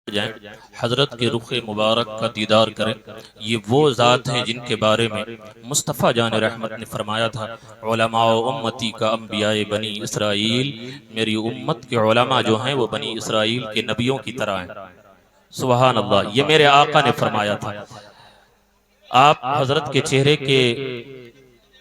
जाएं, हजरत के रुख मुबारक का दीदार करें। ये वो ज़ात हैं जिनके बारे में मुस्तफ़ा जान रहमत ने फरमाया था, उलमा उम्मती का अंबियाए बनी इसराइल, मेरी उम्मत के उलमा जो हैं वो बनी इसराइल के नबियों की तरह हैं। सुबहान अल्लाह, ये मेरे आका ने फरमाया था। आप हजरत के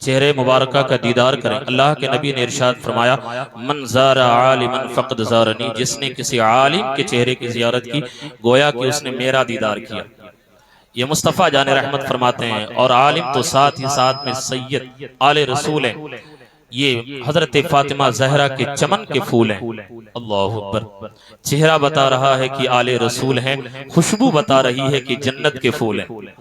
चेहरे मुबारक का दीदार करें। अल्लाह के नबी ने इरशाद फरमाया, मन ज़ारा आलिमन फ़क़द ज़ारनी, जिसने किसी आलिम के चेहरे की ज़ियारत की गोया कि उसने मेरा दीदार किया। ये मुस्तफ़ा जान रहमत फरमाते हैं। और आलिम तो साथ ही साथ में सैयद आले रसूल हैं। ये हजरत फातिमा जहरा के चमन के फूल हैं। अल्लाहु अकबर। चेहरा बता रहा है कि आले रसूल हैं, खुशबू बता रही है कि जन्नत के फूल हैं।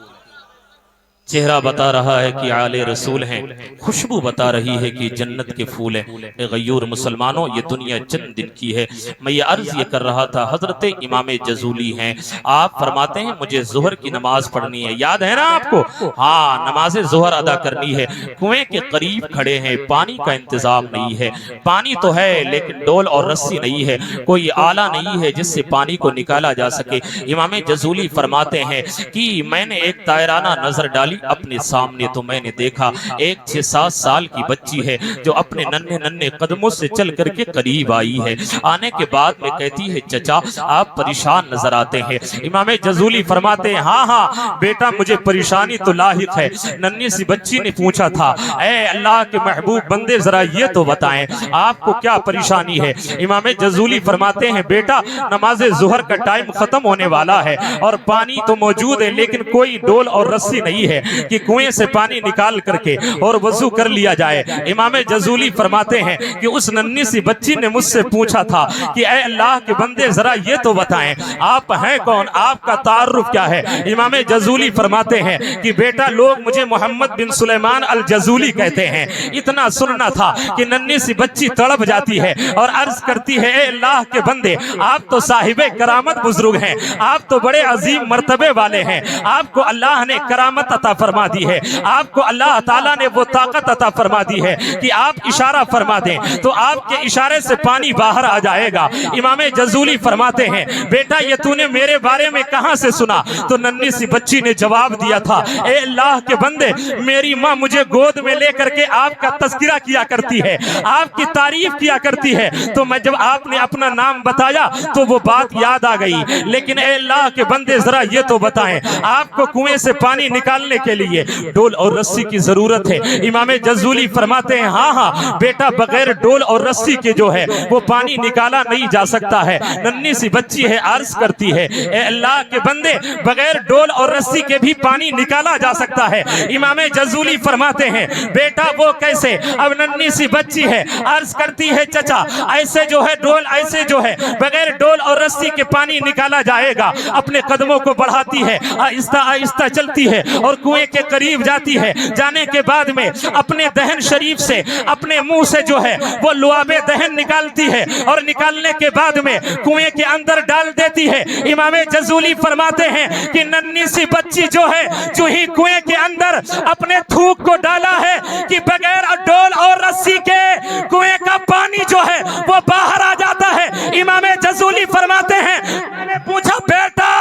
चेहरा बता रहा है कि आले रसूल हैं, खुशबू बता रही है कि जन्नत के फूल हैं। गयूर मुसलमानों, ये दुनिया चंद दिन की है। मैं ये अर्ज ये कर रहा था, हजरत इमाम जजूली हैं, आप फरमाते हैं मुझे जोहर की नमाज पढ़नी है, याद है ना आपको? हाँ, नमाज जोहर अदा करनी है। कुएं के करीब खड़े हैं, पानी का इंतजाम नहीं है। पानी तो है लेकिन डोल और रस्सी नहीं है, कोई आला नहीं है जिससे पानी को निकाला जा सके। इमाम जजूली फरमाते हैं कि मैंने एक तायराना नजर डाली अपने सामने, तो मैंने देखा एक 6-7 साल की बच्ची है जो अपने नन्हे नन्हे कदमों से चल करके करीब आई है। आने के बाद में कहती है, चचा आप परेशान नजर आते हैं। इमाम जजूली फरमाते हैं, हाँ हाँ बेटा, मुझे परेशानी तो लाहिक है। नन्ही सी बच्ची ने पूछा था, ऐ अल्लाह के महबूब बंदे जरा ये तो बताएं आपको क्या परेशानी है। इमाम जजूली फरमाते हैं, बेटा नमाज जुहर का टाइम खत्म होने वाला है और पानी तो मौजूद है लेकिन कोई डोल और रस्सी नहीं है कि कुएं से पानी निकाल करके और वजू कर लिया जाए। इमाम जजूली फरमाते हैं कि उस नन्ही सी बच्ची ने मुझसे पूछा था कि ऐ अल्लाह के बंदे जरा ये तो बताएं आप हैं कौन, आपका तारुफ क्या है। इमाम जजूली फरमाते हैं कि बेटा लोग मुझे मोहम्मद बिन सुलेमान अल जजूली कहते हैं। इतना सुनना था कि नन्ही सी बच्ची तड़प जाती है और अर्ज करती है, ऐ अल्लाह के बंदे आप तो साहिबे करामत बुजुर्ग हैं, आप तो बड़े अजीम मर्तबे वाले हैं, आपको अल्लाह ने करामत अता फरमा दी है, आपको अल्लाह ताला ने वो ताकत अता फरमा दी है कि आप इशारा फरमा दें तो आपके इशारे से पानी बाहर आ जाएगा। इमाम जजूली फरमाते हैं, बेटा ये तूने मेरे बारे में कहां से सुना? तो नन्ही सी बच्ची ने जवाब दिया था, ए अल्लाह के बंदे मेरी माँ मुझे गोद में लेकर के आपका तज़किरा किया करती है, आपकी तारीफ किया करती है, तो मैं जब आपने अपना नाम बताया तो वो बात याद आ गई। लेकिन ए अल्लाह के बंदे जरा ये तो बताएं आपको कुएं से पानी निकालने के लिए डोल और रस्सी की जरूरत है। इमाम जजूली फरमाते हैं, हाँ हाँ बेटा बगैर डोल और रस्सी के जो है वो पानी निकाला नहीं जा सकता है। नन्ही सी बच्ची है, अर्ज करती है, ए अल्लाह के बंदे बगैर डोल और रस्सी के भी पानी निकाला जा सकता है। इमाम जजूली फरमाते हैं, बेटा वो कैसे? अब नन्ही सी बच्ची है, अर्ज करती है, चचा ऐसे जो है डोल, ऐसे जो है बगैर डोल और रस्सी के पानी निकाला जाएगा। अपने कदमों को बढ़ाती है, आहिस्ता आहिस्ता चलती है और कुएं के करीब जाती है। जाने के बाद में अपने दहन शरीफ से, अपने मुंह से जो है वो लुआबे दहन निकालती है और निकालने के बाद में कुएं के अंदर डाल देती है। इमाम जजूली फरमाते हैं कि नन्ही सी बच्ची जो है जो ही कुएं के अंदर अपने थूक को डाला है कि बगैर डोल और रस्सी के कुएं का पानी जो है वो बाहर आ जाता है। इमाम जजूली फरमाते हैं, मैंने पूछा बेटा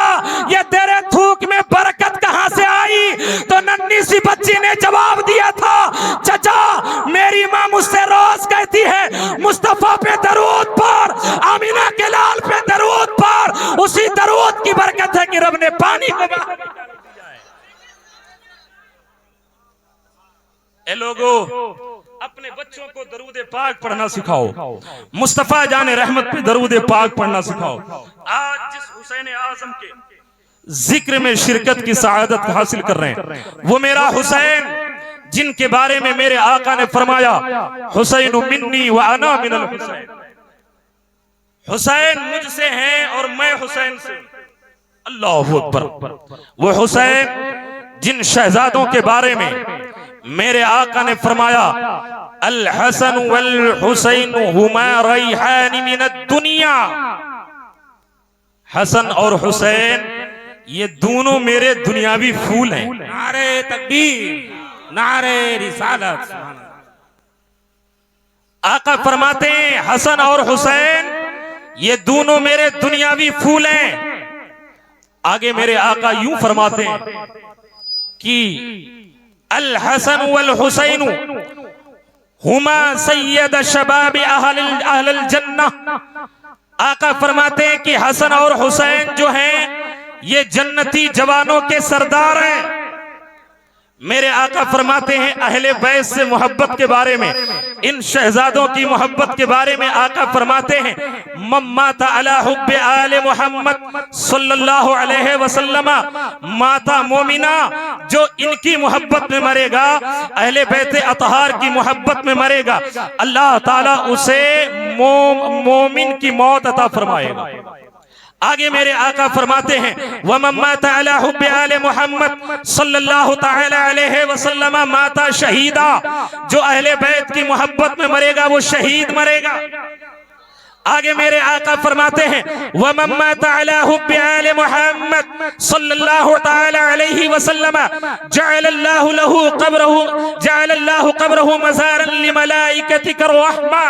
ये तेरे थूक में बरकत कहां से आई? तो नन्ही सी बच्ची ने जवाब दिया था, चचा मेरी माँ मुझसे रोज कहती है मुस्तफा पे दरूद पढ़, आमीना के लाल पे दरूद पढ़, उसी दरूद की बरकत है कि रब ने पानी को बाहर निकाल दिया है। ए लोगों, अपने बच्चों को दरूद पाक पढ़ना सिखाओ, मुस्तफा जाने रहमत पे दरूद पाक पढ़ना सिखाओ। आज जिस हुसैन आजम के जिक्र में शिरकत की सआदत हासिल कर रहे हैं वो मेरा हुसैन, जिनके बारे में मेरे आका ने फरमाया, हुसैन मिन्नी व अना मिनल हुसैन, हुसैन मुझसे हैं और मैं हुसैन से। अल्लाहु अकबर। वो हुसैन जिन शहजादों के बारे में मेरे आका ने फरमाया, अल हसन वल हुसैन हुमा रैहान मिन दुनिया, हसन और हुसैन ये दोनों मेरे दुनियावी फूल हैं। नारे तकबीर, नारे रिसालत। आका फरमाते हैं हसन और हुसैन ये दोनों मेरे दुनियावी फूल हैं। आगे मेरे आका यूं फरमाते हैं कि अल हसन वल हुसैन हुमा सैयद शबाब अहल जन्नह। आका फरमाते हैं कि हसन और हुसैन जो हैं ये जन्नती जवानों के सरदार हैं। मेरे आका फरमाते हैं अहले बैत से मोहब्बत के बारे में, इन शहजादों की मोहब्बत के बारे में आका फरमाते हैं मम्माता अला हुब्बे आले मोहम्मद सल्लल्लाहु अलैहि वसल्लम, माता मोमिना जो इनकी मोहब्बत में मरेगा, अहले बैत अतहार की मोहब्बत में मरेगा, अल्लाह ताला उसे मोमिन की मौत अता फरमाएगा। आगे मेरे आका फरमाते हैं वमम्माता अला हुब्बे आले मोहम्मद सल्लल्लाहु तआला अलैहि वसल्लम माता शहीदा, जो अहले बैत की मोहब्बत में मरेगा वो शहीद मरेगा। आगे मेरे आका फरमाते हैं वमम्माता अला हुब्बे आले मोहम्मद सल्लल्लाहु तआला अलैहि वसल्लम जअलल्लाहु लहू क़ब्रहु मज़ारन लिमलाइकतिकर रहमा।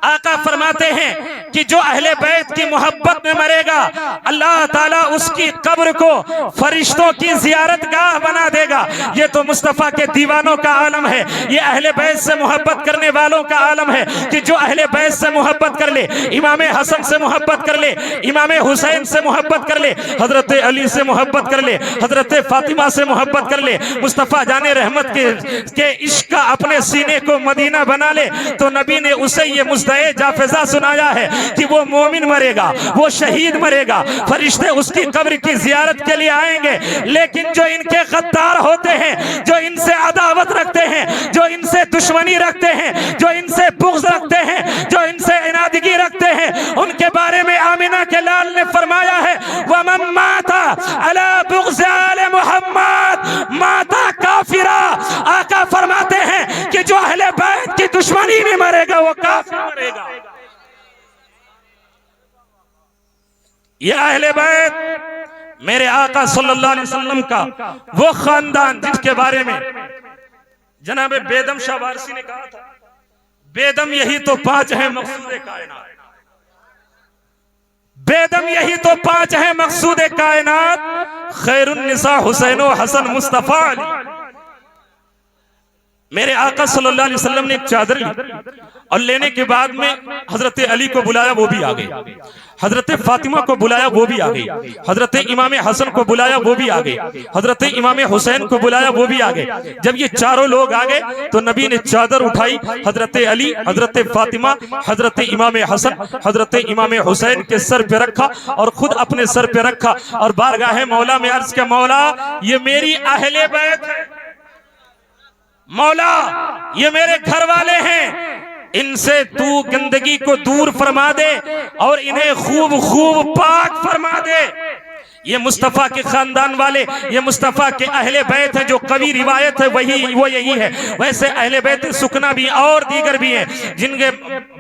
आका फरमाते हैं कि जो अहले बैत की मोहब्बत में मरेगा, अल्लाह ताला उसकी कब्र को फरिश्तों की जियारत गाह बना देगा। ये तो मुस्तफ़ा के दीवानों का आलम है, ये अहले बैत से मोहब्बत करने वालों का आलम है कि जो अहले बैत से मोहब्बत कर ले, इमाम हसन से मोहब्बत कर ले, इमाम हुसैन से मोहब्बत कर ले, हजरत अली से मोहब्बत कर ले, हजरत फातिमा से मोहब्बत कर ले, मुस्तफ़ा जाने रहमत के इश्क का अपने सीने को मदीना बना ले, तो नबी ने उसे ये जाफिजा सुनाया है कि वो मोमिन मरेगा, वो शहीद मरेगा, फरिश्ते उसकी कब्र की जियारत के लिए आएंगे। लेकिन जो इनके गद्दार होते हैं, जो इनसे अदावत रखते हैं, जो इनसे दुश्मनी रखते हैं, जो इनसे बुग़्ज़ रखते हैं, जो इनसे इनादगी रखते हैं, उनके बारे में आमिना के लाल ने फरमाया है वमन माता अला बुग़्ज़ आले मोहम्मद माता काफिरा। आका फरमाते हैं कि जो अहले बैत की दुश्मनी में मरेगा वो काफिर मरेगा। ये अहले बैत मेरे आका सल्लल्लाहु अलैहि वसल्लम का वो खानदान जिसके बारे में जनाब बेदम शाह वारसी ने कहा था, बेदम यही तो पांच है मकसूद कायनात, बेदम यही तो पांच है मकसूद कायनात, खैरुन निसा हुसैन हसन मुस्तफा अली। मेरे आका सल्लल्लाहु अलैहि वसल्लम ने एक चादर ली और लेने के बाद में हजरत अली को बुलाया, वो भी आ गई, हजरत फातिमा को बुलाया, वो भी आ गई, हजरत इमाम हसन को बुलाया, वो भी आ गई, हजरत इमाम हुसैन को बुलाया, वो भी आ गए। जब ये चारों लोग आ गए तो नबी ने चादर उठाई, हजरत अली, हजरत फातिमा, हजरत इमाम हसन, हजरत इमाम हुसैन के सर पे रखा और खुद अपने सर पे रखा और बारगाह मौला में अर्ज किया मौला ये मेरी अहले बैत है, मौला ये मेरे घर वाले हैं, इनसे तू गंदगी को दूर फरमा दे और इन्हें खूब खूब पाक फरमा दे। ये मुस्तफ़ा के खानदान वाले, ये मुस्तफ़ा के अहले बैत है, जो कवि रिवायत है वही वो यही है। वैसे अहले बैत सुकना भी और दीगर भी हैं जिनके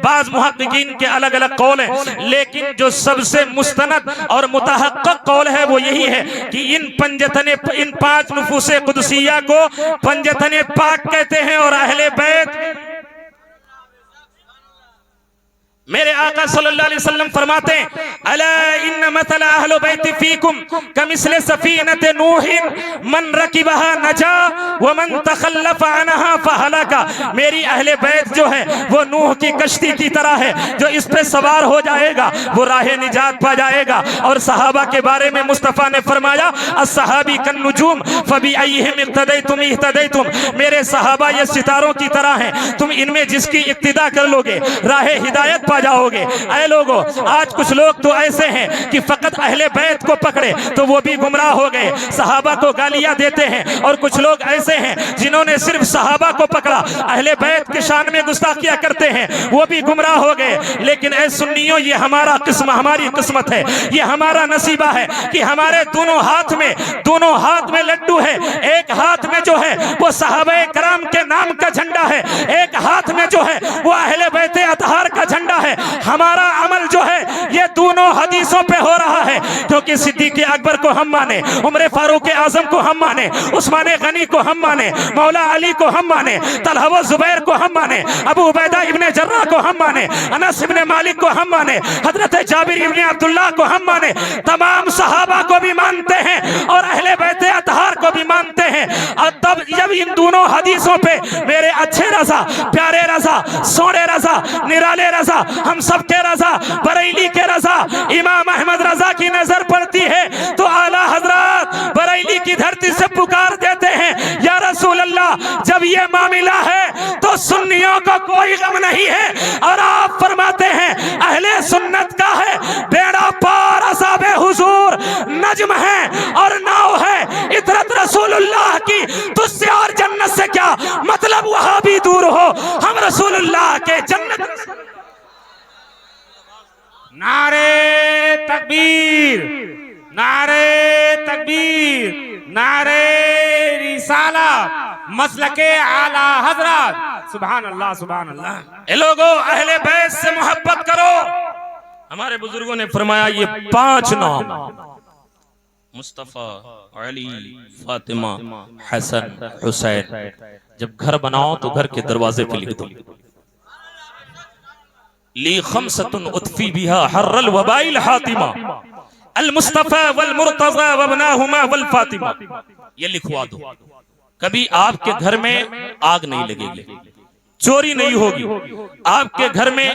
बाज़ मुहक्किकीन के अलग अलग कौल हैं, लेकिन जो सबसे मुस्तनद और मुतहक्किक कौल है वो यही है कि इन पांच नुफूसे कुदसिया को पंजतने पाक कहते हैं। और अहले बैत मेरे आका सल्लल्लाहु अलैहि वसल्लम फरमाते हैं अला इन्न मतल अहले बैत फीकुम कमिस्ल सफीनत नूहिन मन रकिबहा नजा व मन तखल्लफ अनहा फहलका। मेरी अहले बैत जो है वो नूह की कश्ती की तरह है, जो इस पे सवार हो जाएगा वो राह निजात पा जाएगा। और सहाबा के बारे में मुस्तफ़ा ने फरमाया अस्सहाबी कन नुजूम फबी अय्हिम इक्तदैतुम इहतदैतुम। मेरे सहाबा ये सितारों की तरह हैं, तुम इनमें जिसकी इक्तिदा कर लोगे राह हिदायत जाओगे। ऐ लोगों, आज कुछ लोग तो ऐसे हैं कि फकत अहले बैत को पकड़े तो वो भी गुमराह हो गए, सहाबा को गालियां देते हैं। और कुछ लोग ऐसे हैं जिन्होंने सिर्फ सहाबा को पकड़ा, अहले बैत के शान में गुस्ताखियां करते हैं, वो भी गुमराह हो गए। लेकिन ऐ सुन्नियों, ये हमारा किस्म, हमारी किस्मत है, ये हमारा नसीबा है कि हमारे दोनों हाथ में लड्डू है। एक हाथ में जो है वो सहाबा कराम के नाम का झंडा है, एक हाथ में जो है वो अहले बैत अतहार का झंडा है। है हमारा अमल जो है ये दोनों हदीसों पे हो रहा है, क्योंकि सिद्दीक अकबर को हम माने, उमर फारूक आजम को हम माने, उस्मान गनी को हम माने, मौला अली को हम माने, तलहा व जुबैर को हम माने, अबू उबैदा इब्ने जर्राह को हम माने, अनस इब्ने मालिक को हम माने, हजरत जाबिर इब्ने अब्दुल्लाह को हम माने, तमाम सहाबा को भी मानते हैं और अहले बैत अतहार को भी मानते हैं। और तब जब इन दोनों हदीसों पे मेरे अच्छे रजा, प्यारे रजा, सोने रजा, निराले रजा, हम सब के रजा, बरेली के रजा, इमाम अहमद रजा की नजर पड़ती है तो आला हजरत बरेली की धरती से पुकार देते हैं, या रसूल अल्लाह, जब ये मामला है तो सुन्नियों को कोई गम नहीं है। और आप फरमाते हैं अहले सुन्नत का है बेड़ा पार असाबे हुजूर नज्म है और नाव है इतरत रसूलुल्लाह की, तुझसे और जन्नत से क्या मतलब, वहां भी दूर हो, हम रसूलुल्लाह के जन्नत। नारे तकबीर, नारे तकबीर, नारे रिसाला, मसलके आला हजरत, सुभान अल्लाह सुभान अल्लाह। ए लोगों, अहले बैत से मोहब्बत करो। हमारे बुजुर्गों ने फरमाया ये 5 नाम, मुस्तफा, अली, फातिमा, हसन, हुसैन, जब घर बनाओ तो घर के दरवाजे पे लिख दो, ली खमसतुन उतफी बिहा हर्रल वबाइल हातिमा, अल मुस्तफा वल मुर्तजा वबनाहुमा वल फातिमा, ये लिखवा दो। कभी आपके घर में आग नहीं लगेगी, चोरी नहीं होगी, आपके घर में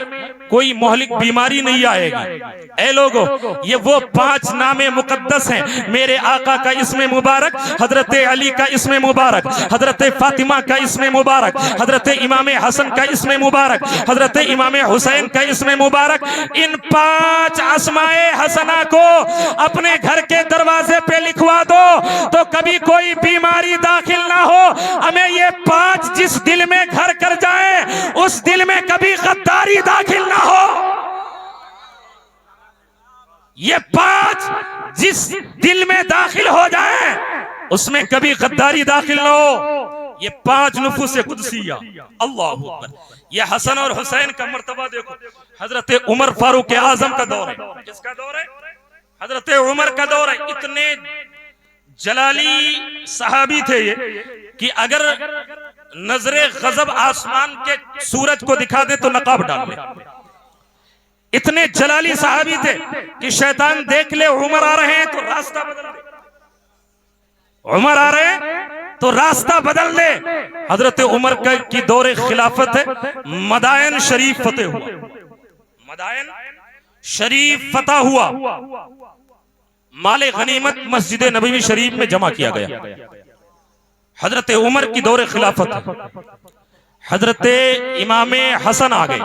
कोई मोहलिक बीमारी नहीं आएगी। ऐ लोगों, ये वो 5 नामे मुकद्दस हैं। मेरे आका का इसमें मुबारक, हजरत अली का इसमें मुबारक, हजरत फातिमा का इसमें मुबारक, हजरत इमाम हसन का इसमें मुबारक, हजरत इमाम हुसैन का इसमें मुबारक। इन 5 अस्माए हसना को अपने घर के दरवाजे पे लिखवा दो तो कभी कोई बीमारी दाखिल ना हो। हमें ये 5 जिस दिल में घर कर जाए उस दिल में कभी गद्दारी दाखिल ना हो। ये 5 जिस दिल में दाखिल हो जाए उसमें कभी गद्दारी दाखिल ना हो। ये 5 नुफूस कुदसिया, अल्लाहु अकबर। ये हसन और हुसैन का मर्तबा देखो, हजरत उमर फारूक आजम का दौर है। किसका दौर है? हजरत उमर का दौर है। इतने जलाली सहाबी थे ये कि अगर नजरे गजब आसमान के सूरज को दिखा दे तो नकाब डाल ले। इतने जलाली सहाबी थे कि शैतान देख ले उमर आ रहे हैं तो रास्ता बदल दे, उमर आ रहे हैं तो रास्ता बदल दे। हजरत उमर की दौरे खिलाफत है, मदायन शरीफ फतेह हुआ, मदायन शरीफ फतह हुआ, माले गनीमत मस्जिद नबवी शरीफ में जमा किया गया। हजरत उमर की दौरे खिलाफत, हजरत इमाम हसन आ गए,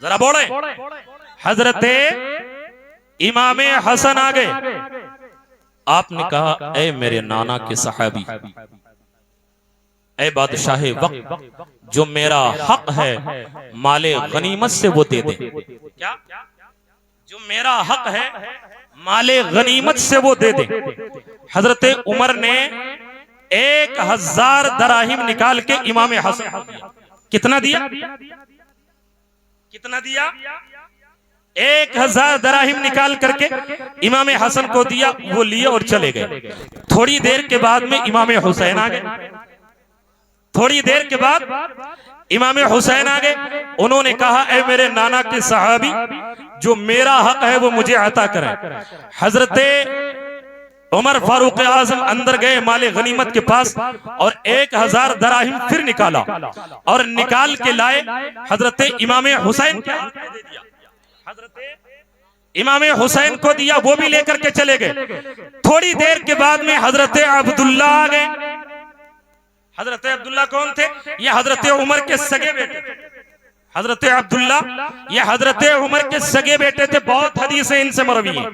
जरा बोले, हजरत इमाम हसन आ गए। आपने कहा ऐ मेरे नाना के सहाबी, ऐ बादशाह वक्त, जो मेरा हक है माले गनीमत से वो दे दे। क्या? जो मेरा हक है माले गनीमत से वो दे दे। हजरत उमर ने 1000 दराहिम निकाल के इमाम हसन को दिया। कितना दिया? कितना दिया? 1000 दराहिम निकाल करके इमाम हसन को दिया। वो लिए और चले गए। थोड़ी देर के बाद में इमाम हुसैन आ गए। थोड़ी देर के बाद इमाम हुसैन आ गए। उन्होंने कहा ऐ मेरे नाना के सहाबी, जो मेरा हक है वो मुझे अता करें। हजरत उमर फारूक आजम अंदर गए माले गनीमत के पास और 1000 दराहिम फिर निकाला और निकाल के लाए। हजरत इमाम हुसैन के हाथ में दे दिया। हजरत इमाम हुसैन को दिया, वो भी लेकर के चले गए। थोड़ी देर के बाद में हजरत अब्दुल्ला आ गए। हजरत अब्दुल्ला कौन थे? ये हजरत उमर के सगे बेटे थे। हजरत अब्दुल्ला ये हजरत उमर के सगे बेटे थे। बहुत हदीसें इनसे मरवी हैं।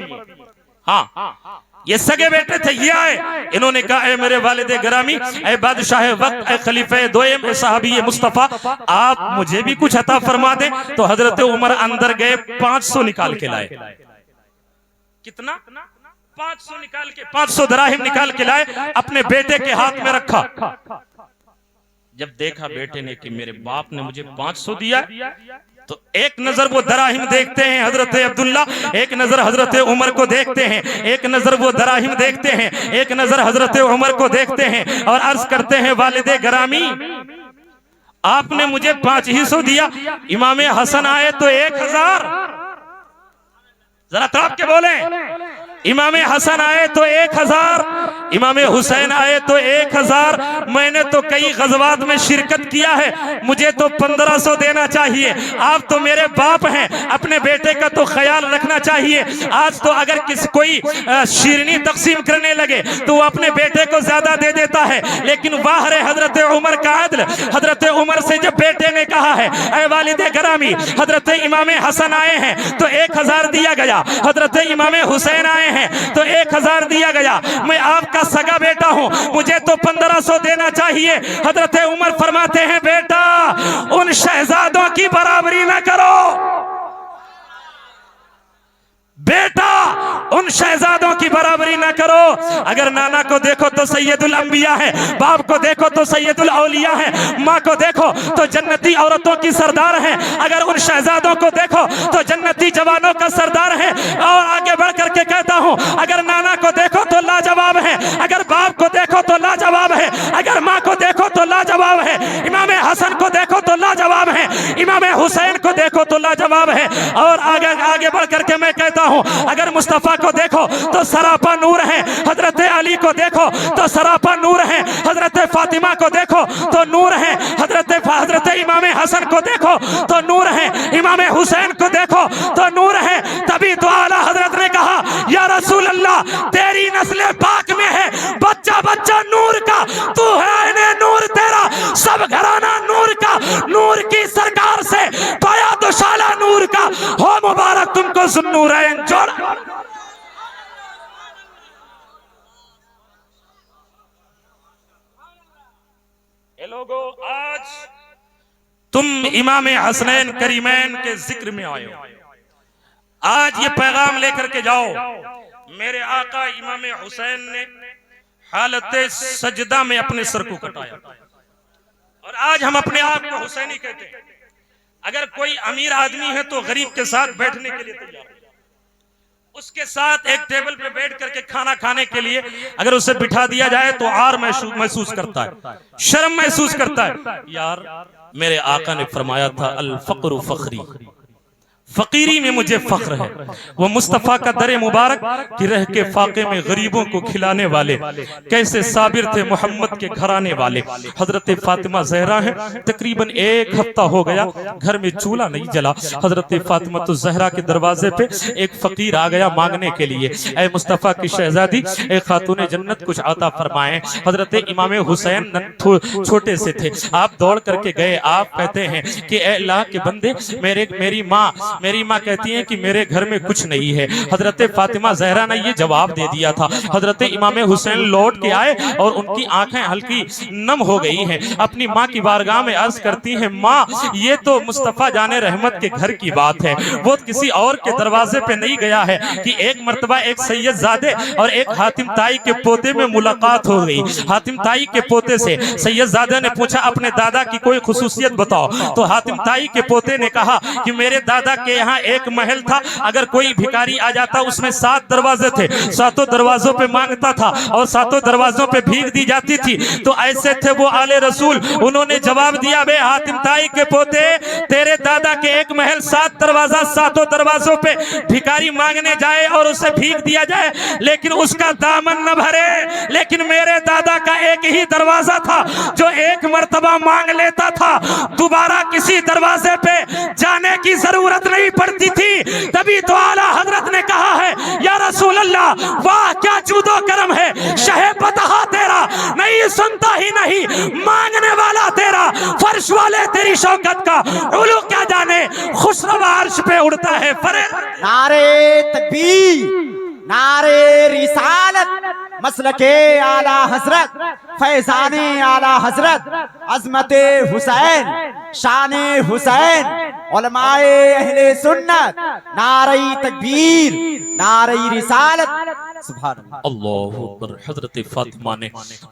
हाँ, ये सगे बेटे थे। ये आए, इन्होंने कहा ऐ मेरे वालिद गिरामी, ऐ बादशाह वक्त, ऐ खलीफे दोयम, ऐ साहबी मुस्तफा, आप मुझे भी कुछ अता फरमा दें। तो हजरत उमर अंदर गए, 500 निकाल के लाए। कितना? 500 निकाल के, 500 दराहिम निकाल के लाए, अपने बेटे के हाथ में रखा। जब देखा बेटे ने कि मेरे बाप ने मुझे 500 दिया तो एक नजर वो दराहिम देखते हैं हजरत अब्दुल्ला, एक नजर हजरत उमर को देखते हैं, एक नजर वो दराहिम देखते हैं, एक नजर हजरत उमर को देखते हैं और अर्ज करते हैं वालिदे गरामी आपने मुझे 500 दिया, इमाम हसन आए तो 1000, जरा तड़प के बोले, इमाम हसन आए तो 1000, इमाम हुसैन आए तो 1000। मैंने तो कई गज़वात में शिरकत किया है, मुझे तो 1500 देना चाहिए। आप तो मेरे बाप हैं, अपने बेटे का तो ख्याल रखना चाहिए। आज तो अगर कोई शीरनी तकसीम करने लगे तो वो अपने बेटे को ज्यादा दे देता है, लेकिन वाह रे हजरत उमर का अदल। हजरत उमर से जब बेटे ने कहा है ऐ वालिदे गरामी हजरत इमाम हसन आए हैं तो 1000 दिया गया, हजरत इमाम हुसैन आए हैं तो 1000 दिया गया। मैं आपका सगा बेटा हूं, मुझे तो 1500 देना चाहिए। हजरत उमर फरमाते हैं बेटा उन शहजादों की बराबरी न करो, बेटा उन शहजादों की बराबरी ना करो। अगर नाना को देखो तो सैयदुल अंबिया है, बाप को देखो तो सैयदुल औलिया है, माँ को देखो तो जन्नती औरतों की सरदार है। अगर उन शहजादों को देखो तो जन्नती जवानों का सरदार है। और आगे बढ़ करके कहता हूँ अगर नाना को देखो तो लाजवाब है, अगर बाप को देखो तो लाजवाब है, अगर माँ को देखो तो लाजवाब है, इमाम हसन को देखो तो लाजवाब है, इमाम हुसैन को देखो तो लाजवाब है। और आगे बढ़ करके मैं कहता हूँ अगर मुस्तफा को देखो तो सरापा नूर है, हजरत अली को देखो तो सरापा नूर है, हजरत फातिमा को देखो तो नूर है, हजरत इमाम हसन को देखो तो नूर है, इमाम हुसैन को देखो तो नूर है। तभी तो आला हजरत ने कहा या रसूल अल्लाह तेरी नस्ल पाक में है बच्चा बच्चा नूर का, तू है इन्हें नूर तेरा सब घराना नूर का, नूर की सरकार से पाया दुशाला नूर का, हो मुबारक तुमको ज़ुन्नूरैन जोड़। लोगों आज तुम इमाम हसनैन करीमैन के जिक्र में आए हो, आज ये पैगाम लेकर के जाओ। मेरे आका इमाम हुसैन ने हालत सजदा में अपने सर को कटाया और आज हम अपने आप को हुसैनी कहते हैं। अगर कोई अमीर आदमी है तो गरीब के साथ बैठने के लिए तैयार, उसके साथ एक टेबल पे बैठ करके खाना खाने के लिए अगर उसे बिठा दिया जाए तो आर महसूस करता है, शर्म महसूस करता है। यार मेरे आका ने फरमाया था अल फक्र फखरी, फकीरी में मुझे फख्र है। वो मुस्तफ़ा का दरे मुबारक कि रह के फाके में गरीबों को खिलाने वाले कैसे साबिर थे मोहम्मद के घराने वाले। हजरत फातिमा जहरा है, तकरीबन 1 हफ्ता हो गया घर में चूल्हा नहीं जला। हजरत फातिमा तो जहरा के दरवाजे पे एक फकीर आ गया मांगने के लिए, ऐ मुस्तफ़ा की शहजादी ए खातून जन्नत कुछ आता फरमाएं। हजरत इमाम हुसैन छोटे से थे, आप दौड़ करके गए, आप कहते हैं कि ए अल्लाह के बंदे मेरी माँ कहती है कि मेरे घर में कुछ नहीं है। हजरत फातिमा जहरा ने ये जवाब दे दिया था। हजरत इमाम हुसैन लौट के आए और उनकी आंखें हल्की नम हो गई हैं। अपनी माँ की बारगाह में अर्ज करती हैं, माँ ये तो मुस्तफ़ा जाने रहमत के घर की बात है, वो किसी और के दरवाजे पे नहीं गया है कि एक मर्तबा एक सैयद ज़ादे और एक हातिम ताई के पोते में मुलाकात हो गई। हातिम ताई के पोते से सैयद ज़ादे ने पूछा अपने दादा की कोई खुसूसियत बताओ, तो हातिम ताई के पोते ने कहा कि मेरे दादा के यहाँ एक महल था, अगर कोई भिखारी आ जाता उसमें 7 दरवाजे थे, 7 दरवाजों पे मांगता था और 7 दरवाजों पे भीख दी जाती थी। तो ऐसे थे वो आले रसूल। उन्होंने जवाब दिया, बे हातिम ताई के पोते तेरे दादा के एक महल 7 दरवाजा, 7 दरवाजों पे भिखारी मांगने जाए और उसे भीख दिया जाए लेकिन उसका दामन न भरे, लेकिन मेरे दादा का एक ही दरवाजा था जो एक मर्तबा मांग लेता था, दोबारा किसी दरवाजे पे जाने की जरूरत नहीं पड़ती थी। तभी तो आला हजरत ने कहा है या रसूल अल्लाह वाह क्या जूदो करम है, शहे पतहा तेरा नहीं सुनता ही नहीं, मांगने वाला तेरा, फर्श वाले तेरी शौकत का उलू क्या जाने, खुशरवा अर्श पे उड़ता है फरे। नारे तकबीर, नारे रिसालत मसलके आला हजरत फैजाने आला हजरत अजमते हुसैन शाने हुसैन उलमाए अहले सुन्नत नारे तकबीर नारे रिसालत सुभान अल्लाह अकबर। हजरत फातिमा ने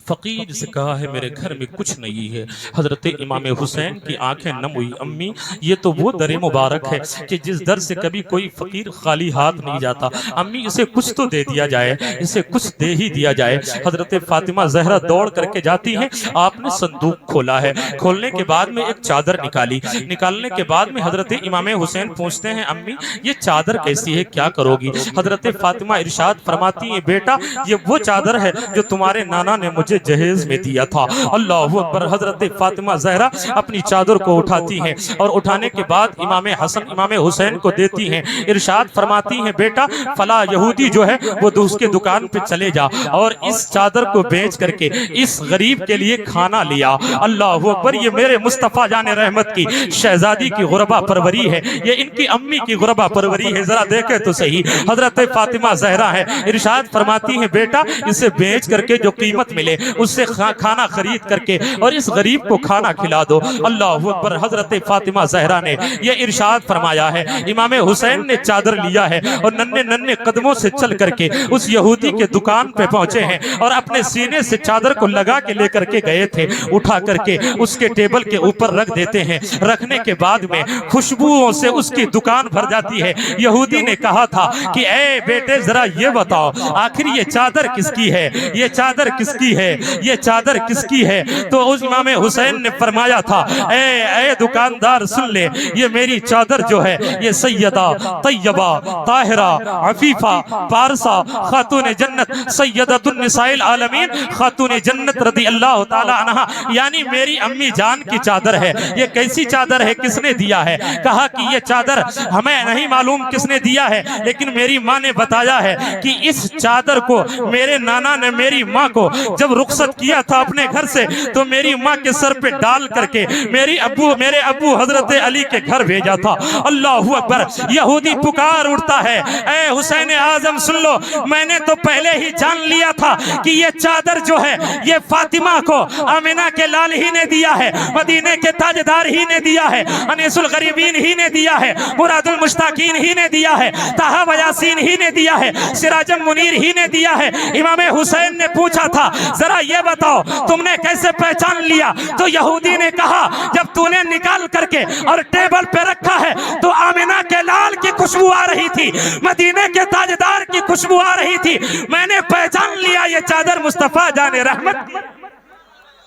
फकीर से कहा है मेरे घर में कुछ नहीं है। हजरत इमाम हुसैन की आंखें नम हुई। अम्मी ये तो वो दर मुबारक है कि जिस दर से कभी कोई फकीर खाली हाथ नहीं जाता। अम्मी इसे कुछ तो दे दिया जाए, इसे कुछ दे ही दिया जाए। हजरत फातिमा जहरा दौड़ करके जाती हैं। आपने संदूक खोला है, खोलने के बाद में एक चादर निकाली। निकालने के बाद में हजरत इमाम हुसैन पूछते हैं अम्मी ये चादर कैसी है, क्या करोगी? हजरत फातिमा इरशाद फरमाती है बेटा ये वो चादर है जो तुम्हारे नाना ने मुझे जहेज में दिया था। अल्लाह अकबर। हजरत फातिमा जहरा अपनी चादर को उठाती हैं और उठाने के बाद इमाम हसन इमाम हुसैन को देती हैं। इरशाद फरमाती हैं बेटा फला यहूदी जो है वो उसके दुकान पे चले जा और इस चादर को बेच करके इस गरीब के लिए खाना लिया। अल्लाह अकबर। ये मेरे मुस्तफा जाने रहमत की शहजादी की गुरबा परवरी है, ये इनकी अम्मी की गुरबा परवरी है। जरा देखे तो सही। हजरत फातिमा जहरा है, इरशाद फरमाती है बेटा इसे बेच करके जो कीमत मिले उससे खाना खरीद करके और इस गरीब को खाना खिला दो। अल्लाह अकबर। हजरत फातिमा जहरा ने ये इरशाद फरमाया है। इमाम हुसैन ने चादर लिया है और नन्हे नन्हे कदमों से चल करके उस यहूदी के दुकान पे पहुंचे हैं और अपने सीने से चादर को लगा के लेकर के गए थे। उठा करके उसके टेबल के ऊपर रख देते हैं। रखने के बाद में खुशबुओं से उसकी दुकान भर जाती है। यहूदी ने कहा था कि ए बेटे जरा ये बताओ आखिर ये चादर किसकी है, ये चादर किसकी है, ये चादर किसकी है? तो उस इमाम हुसैन ने फरमाया था ए दुकानदार सुन ले, ये मेरी चादर जो है ये सैयदा तैयबा ताहिरा अफीफा पारसा खातून जन्नत सैयदतुन निसाइल आलमीन खातून जन्नत रदी अल्लाह ताला अन्हा यानी मेरी अम्मी जान की चादर है। ये कैसी चादर है, किसने दिया है? कहा कि ये चादर हमें नहीं मालूम किसने दिया है, लेकिन मेरी माँ ने बताया है कि इस चादर को मेरे नाना ने मेरी माँ को जब रुखसत किया था अपने घर से तो मेरी माँ के सर पे डाल करके मेरे अब्बू हजरत अली के घर भेजा था। अल्लाह अकबर। यहूदी पुकार उठता है ए हुसैन आजम सुन लो, मैंने तो पहले ही जान लिया था कि ये चादर जो है ये फातिमा को आमिना के लाल ही ने दिया है, मदीने के ताजदार ही ने दिया है, अनीसुल गरीबीन ही ने दिया है, मुरादुल मुश्ताकीन ही ने दिया है, ताहा व यासीन ही ने दिया है, सिराजम मुनीर ही ने दिया है। इमाम हुसैन ने पूछा था जरा ये बताओ तुमने कैसे पहचान लिया? तो यहूदी ने कहा जब तूने निकाल करके और टेबल पे रखा है तो आमिना के लाल की खुशबू आ रही थी, मदीने के ताजदार की खुशबू आ रही थी, मैंने पहचान लिया ये चादर मुस्तफा जाने रहमत।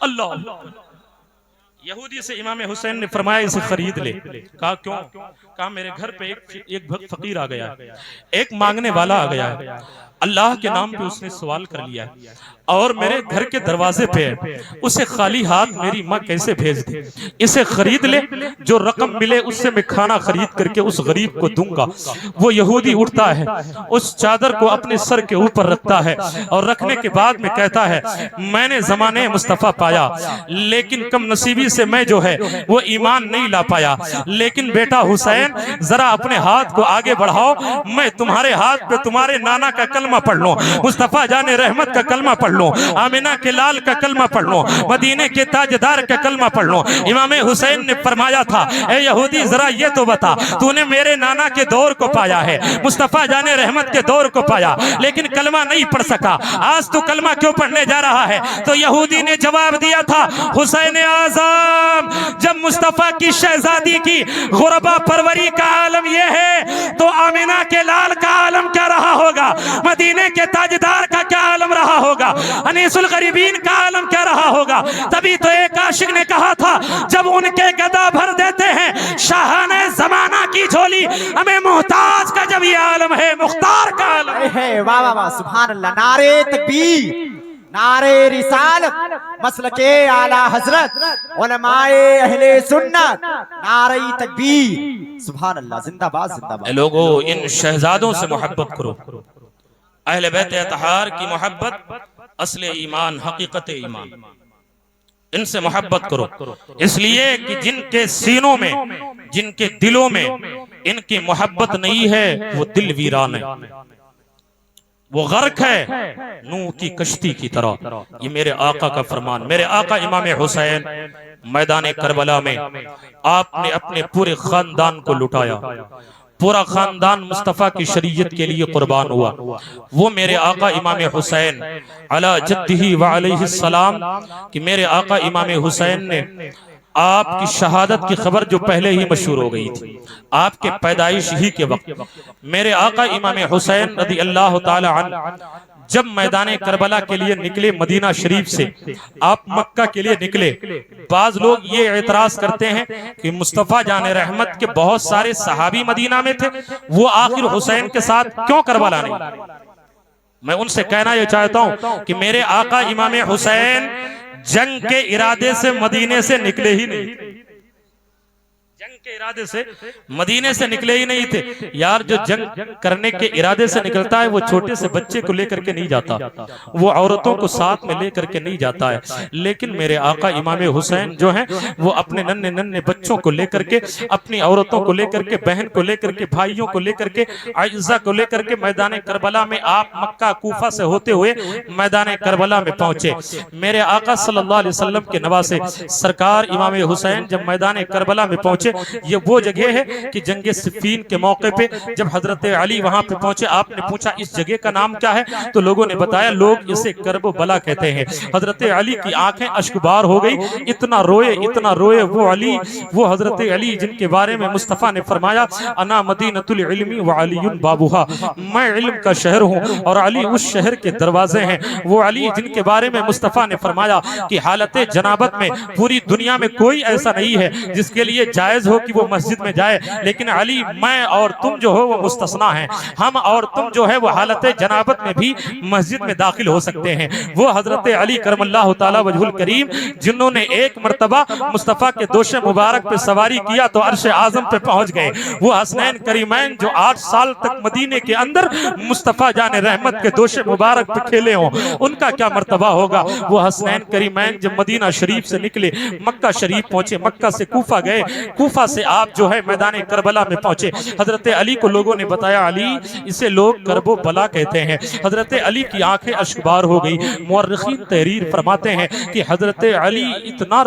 अल्लाह। यहूदी से इमाम हुसैन ने फरमाया इसे खरीद ले। कहा क्यों? कहा मेरे घर पे एक फकीर आ गया है, एक मांगने वाला आ गया है, अल्लाह के नाम पे उसने सवाल कर लिया और मेरे घर के दरवाजे पे है, उसे खाली हाथ मेरी माँ कैसे भेज दे? इसे खरीद ले, जो रकम मिले उससे मैं खाना खरीद करके उस गरीब को दूंगा। वो यहूदी उठता है, उस चादर को अपने सर के ऊपर रखता है और रखने के बाद में कहता है मैंने जमाने मुस्तफा पाया लेकिन कम नसीबी से मैं जो है वो ईमान नहीं ला पाया, लेकिन बेटा हुसैन जरा अपने हाथ को आगे बढ़ाओ, मैं तुम्हारे हाथ पे तुम्हारे नाना का कलमा पढ़ लो, मुस्तफा जाने रहमत का कलमा पढ़ लो, आमिना के लाल का कलमा पढ़ लो, मदीने के ताजदार का कलमा पढ़ लो। इमाम हुसैन ने फरमाया था ए यहूदी जरा ये तो बता तूने मेरे नाना के दौर को पाया है, मुस्तफा जाने रहमत के दौर को पाया, लेकिन कलमा नहीं पढ़ सका, आज तू कलमा क्यों पढ़ने जा रहा है? तो यहूदी ने जवाब दिया था हुसैन आजम जब मुस्तफा की शहजादी की गुरबा परवरी का आलम यह है तो आमिना के लाल का आलम क्या रहा होगा, मदीने के ताजदार का क्या आलम रहा होगा, अनीसुल गरीबीन का आलम क्या रहा होगा। तभी तो एक आशिक ने कहा था जब उनके गदा भर देते हैं शाहाने जमाना की झोली, हमें मोहताज का जब ये आलम है मुख्तार का आलम है। वाह वाह वाह सुभान अल्लाह। नारे तकबीर नारे रिसालत मसलके आला हजरत उलमाए अहले सुन्नत नारे तकबीर सुभान अल्लाह। जिंदाबाद जिंदाबाद। लोगों इन शहजादों से मोहब्बत करो, अहले बैत अतहार की मोहब्बत असले ईमान हकीकत ईमान, इनसे मोहब्बत करो, इसलिए कि जिनके सीनों में जिनके दिलों में इनकी मोहब्बत नहीं है वो दिल वीरान है। वो गर्क है नूह की कश्ती की तरह। ये मेरे आका का फरमान। मेरे आका इमाम हुसैन मैदान करबला में आपने अपने पूरे खानदान को लुटाया। पूरा खानदान मुस्तफ़ा की शरीयत के लिए कुर्बान हुआ। वो मेरे आका इमाम हुसैन अला जद्दिही व अलैहि सलाम कि मेरे आका इमाम हुसैन ने आपकी शहादत की खबर जो पहले ही मशहूर हो गई थी, आपके पैदाइश ही के वक्त मेरे आका इमाम हुसैन रज़ी अल्लाह ताला अन्हु जब मैदान करबला के लिए निकले मदीना शरीफ से, आप मक्का के लिए निकले। बाज लोग ये एतराज करते हैं कि मुस्तफ़ा जान रहमत के बहुत सारे सहाबी मदीना में थे, वो आखिर हुसैन के साथ क्यों करबला नहीं? मैं उनसे कहना यह चाहता हूं कि मेरे आका इमाम हुसैन जंग के इरादे से मदीने से निकले ही नहीं थे। जंग के इरादे से मदीने से निकले ही नहीं थे। यार जो जंग करने के इरादे से निकलता है वो छोटे से बच्चे को लेकर के नहीं जाता, वो औरतों को साथ में लेकर के नहीं जाता है। लेकिन मेरे आका इमाम हुसैन जो हैं वो अपने नन्हे नन्हे बच्चों को लेकर के, अपनी औरतों को लेकर के, बहन को लेकर के, भाइयों को लेकर के, आइज़ा को लेकर के मैदान करबला में आप मक्का कूफा से होते हुए मैदान करबला में पहुंचे। मेरे आका सल्लल्लाहु अलैहि वसल्लम के नवासे सरकार इमाम हुसैन जब मैदान करबला में पहुंचे, ये वो जगह है कि जंगे सिफ़ीन के मौके पे जब हजरत अली वहां पे पहुंचे, आपने पूछा इस जगह का नाम क्या है, तो लोगों ने बताया लोग इसे करबो बला कहते हैं। हजरत अली की आंखें अश्कबार हो गई, इतना रोए वो अली, वो हजरत अली जिनके बारे में मुस्तफ़ा ने फरमाया अना मदीनतुल इल्मी व अलीयुन बाबूहा, मैं इल्म का शहर हूँ और अली उस शहर के दरवाजे हैं। वो अली जिनके बारे में मुस्तफ़ा ने फरमाया कि हालत जनाबत में पूरी दुनिया में कोई ऐसा नहीं है जिसके लिए जायज हो कि वो मस्जिद में जाए, लेकिन अली मैं और तुम जो हो वो मुस्तस्ना हैं। हम और तुम जो है वो हालत जनाबत में भी मस्जिद में दाखिल हो सकते हैं। वो हजरत अली करमल्लाहु ताला वजहुल करीम जिन्होंने एक मर्तबा मुस्तफ़ा के दोशे मुबारक पे सवारी किया तो अर्श आजम पे पहुंच गए। वो हसनैन करीमैन जो 8 साल तक मदीने के अंदर मुस्तफ़ा जाने रहमत के दोशे मुबारक पे खेले हों, उनका क्या मर्तबा होगा। वो हसनैन करीमैन जब मदीना शरीफ से निकले, मक्का शरीफ पहुंचे, मक्का से कूफा गए, कूफा से आप जो है मैदान करबला में पहुंचे। हजरत अली को लोगों ने बताया अली इसे लोग करबो बला कहते हैं। हजरत अली की आंखें अश्कबार हो गई। मुअर्रिखीन तहरीर फरमाते हैं कि हजरत अली इतना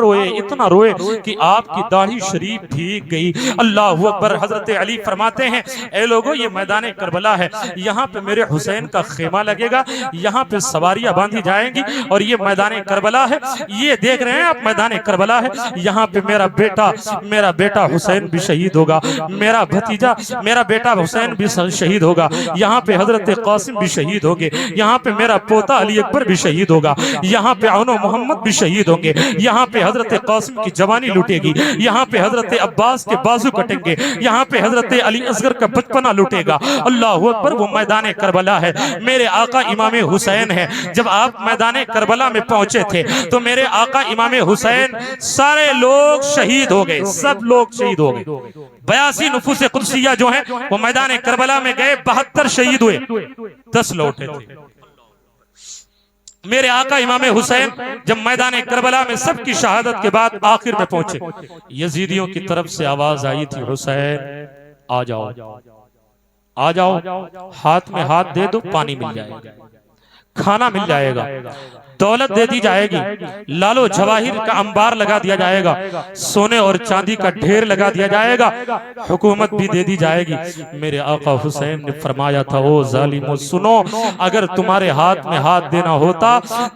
रोए कि आपकी दाढ़ी शरीफ भीग गई। अल्लाह अकबर। हजरत अली फरमाते हैं ए लोगों ये मैदान करबला है, यहाँ पे मेरे हुसैन का खेमा लगेगा, यहाँ पे सवारियां बांधी जाएंगी और ये मैदान करबला है। ये देख रहे हैं आप मैदान करबला है, यहाँ पे मेरा बेटा हुसैन भी शहीद होगा, मेरा भतीजा मेरा बेटा हुसैन भी शहीद होगा, यहाँ पे हजरत कासिम भी शहीद होंगे, यहाँ पे मेरा पोता अली अकबर भी शहीद होगा, यहाँ पे अनो मोहम्मद भी शहीद होंगे, यहाँ पे हजरत कासिम की जवानी लुटेगी, यहाँ पे हजरत अब्बास के बाजू कटेंगे, यहाँ पे हजरत अली असगर का बचपना लुटेगा। अल्लाह अकबर। वो मैदान करबला है, मेरे आका इमाम हुसैन है। जब आप मैदान करबला में पहुंचे थे तो मेरे आका इमाम हुसैन सारे लोग शहीद हो गए, सब लोग शहीद हो गए। 82 नुफूस कुदसिया जो है वो मैदान करबला में गए, 72 शहीद हुए, 10 लौटे थे। मेरे आका इमाम हुसैन जब मैदान करबला में सबकी शहादत के बाद आखिर में पहुंचे, यजीदियों की तरफ से आवाज आई थी हुसैन आ जाओ, हाथ में हाथ दे दो, पानी मिल जाएगा, खाना मिल जाएगा, दौलत दे दी जाएगी, लालो जवाहिर का अंबार लगा दिया जाएगा, सोने और चांदी का ढेर लगा दिया जाएगा, हुकूमत भी दे दी जाएगी। मेरे आका हुसैन ने फरमाया था ओ जालिमो सुनो, अगर तुम्हारे हाथ में हाथ देना होता